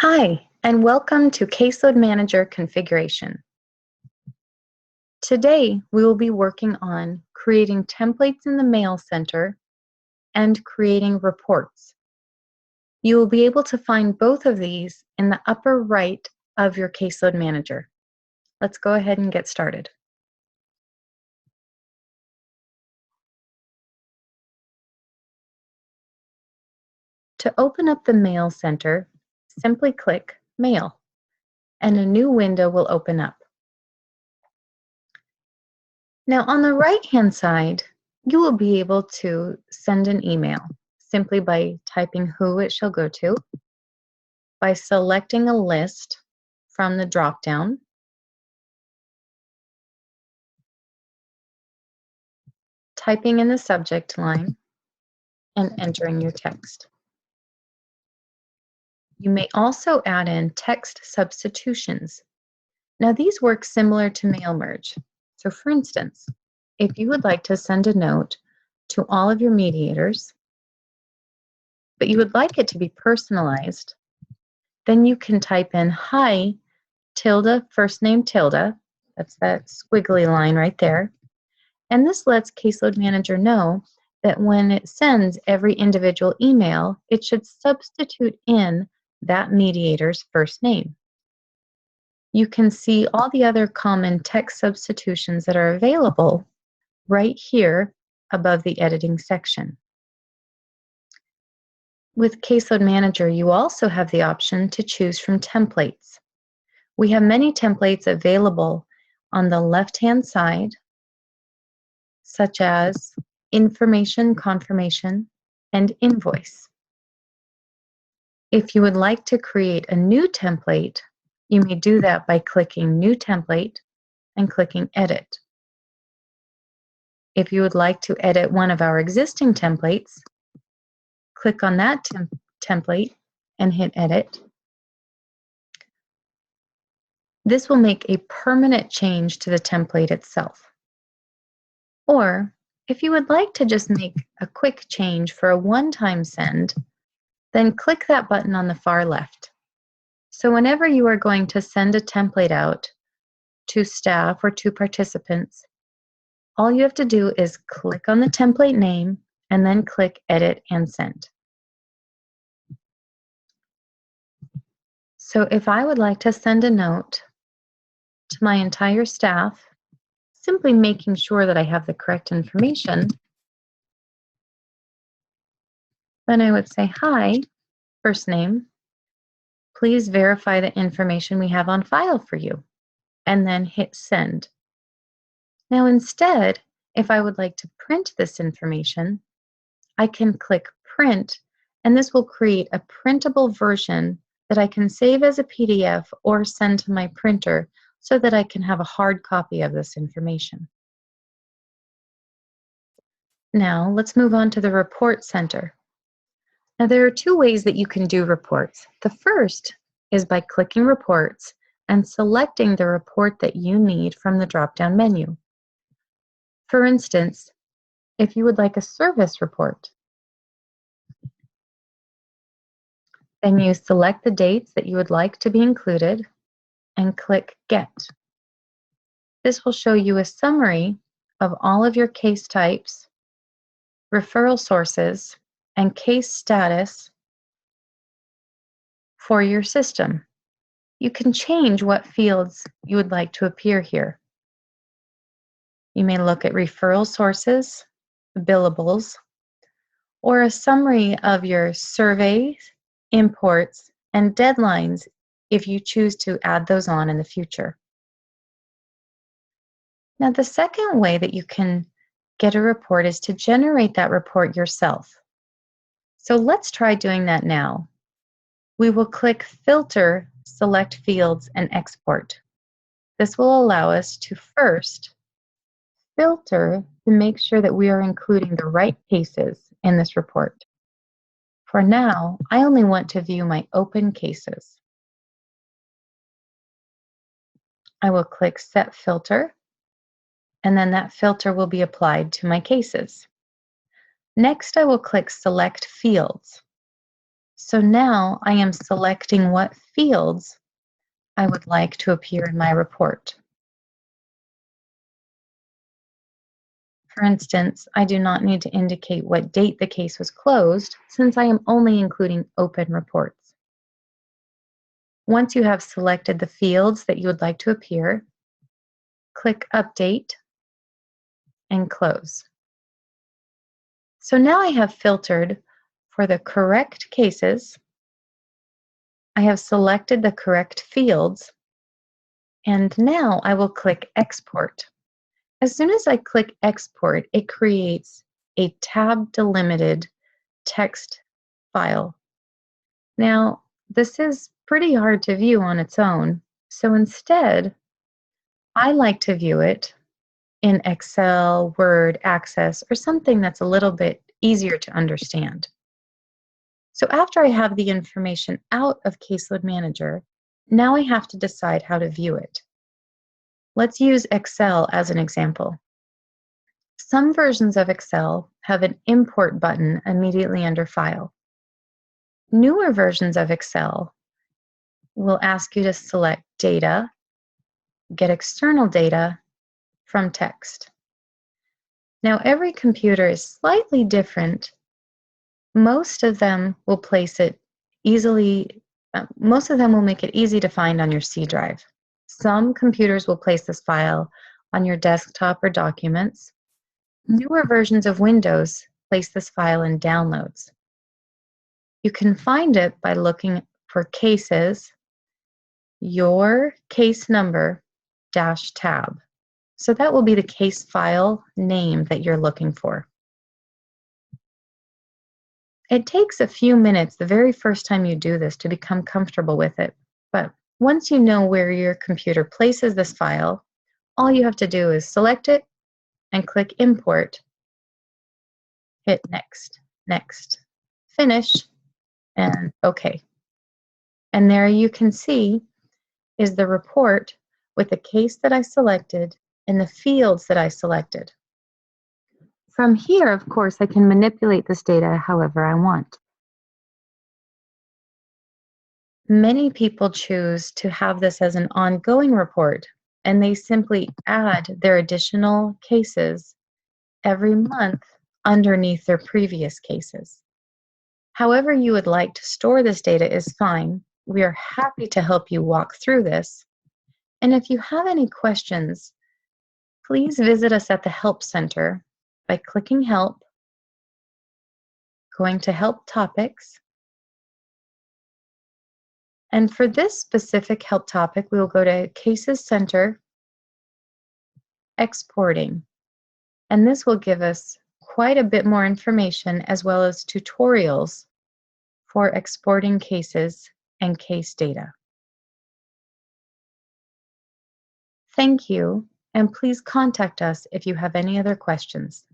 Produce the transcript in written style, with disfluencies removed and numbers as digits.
Hi, and welcome to Caseload Manager Configuration. Today, we will be working on creating templates in the Mail Center and creating reports. You will be able to find both of these in the upper right of your Caseload Manager. Let's go ahead and get started. To open up the Mail Center, simply click Mail, and a new window will open up. Now, on the right-hand side, you will be able to send an email simply by typing who it shall go to, by selecting a list from the drop-down, typing in the subject line, and entering your text. You may also add in text substitutions. Now, these work similar to mail merge. So, for instance, if you would like to send a note to all of your mediators, but you would like it to be personalized, then you can type in hi, tilde, first name tilde, that's that squiggly line right there. And this lets Caseload Manager know that when it sends every individual email, it should substitute in that mediator's first name. You can see all the other common text substitutions that are available right here above the editing section. With Caseload Manager, you also have the option to choose from templates. We have many templates available on the left-hand side, such as information confirmation and invoice. If you would like to create a new template, you may do that by clicking New Template and clicking Edit. If you would like to edit one of our existing templates, click on that template and hit Edit. This will make a permanent change to the template itself. Or, if you would like to just make a quick change for a one-time send, then click that button on the far left. So whenever you are going to send a template out to staff or to participants, all you have to do is click on the template name and then click Edit and Send. So if I would like to send a note to my entire staff, simply making sure that I have the correct information, then I would say, hi, first name, please verify the information we have on file for you, and then hit Send. Now instead, if I would like to print this information, I can click Print, and this will create a printable version that I can save as a PDF or send to my printer so that I can have a hard copy of this information. Now, let's move on to the Report Center. Now, there are two ways that you can do reports. The first is by clicking Reports and selecting the report that you need from the drop-down menu. For instance, if you would like a service report, then you select the dates that you would like to be included and click Get. This will show you a summary of all of your case types, referral sources, and case status for your system. You can change what fields you would like to appear here. You may look at referral sources, billables, or a summary of your surveys, imports, and deadlines if you choose to add those on in the future. Now, the second way that you can get a report is to generate that report yourself. So let's try doing that now. We will click Filter, select Fields, and Export. This will allow us to first filter to make sure that we are including the right cases in this report. For now, I only want to view my open cases. I will click Set Filter, and then that filter will be applied to my cases. Next, I will click Select Fields. So now I am selecting what fields I would like to appear in my report. For instance, I do not need to indicate what date the case was closed since I am only including open reports. Once you have selected the fields that you would like to appear, click Update and Close. So now I have filtered for the correct cases, I have selected the correct fields, and now I will click Export. As soon as I click Export, it creates a tab delimited text file. Now, this is pretty hard to view on its own, so instead, I like to view it in Excel, Word, Access, or something that's a little bit easier to understand. So after I have the information out of Caseload Manager, now I have to decide how to view it. Let's use Excel as an example. Some versions of Excel have an Import button immediately under File. Newer versions of Excel will ask you to select Data, Get External Data from Text. Now, every computer is slightly different. Most of them will place it easily, most of them will make it easy to find on your C drive. Some computers will place this file on your desktop or documents. Newer versions of Windows place this file in downloads. You can find it by looking for cases, your case number -tab. So that will be the case file name that you're looking for. It takes a few minutes the very first time you do this to become comfortable with it, but once you know where your computer places this file, all you have to do is select it and click Import, hit Next, Next, Finish, and OK. And there you can see is the report with the case that I selected and the fields that I selected. From here, of course, I can manipulate this data however I want. Many people choose to have this as an ongoing report, and they simply add their additional cases every month underneath their previous cases. However you would like to store this data is fine. We are happy to help you walk through this. And if you have any questions, please visit us at the Help Center by clicking Help, going to Help Topics. And for this specific help topic, we will go to Cases Center, Exporting. And this will give us quite a bit more information as well as tutorials for exporting cases and case data. Thank you, and please contact us if you have any other questions.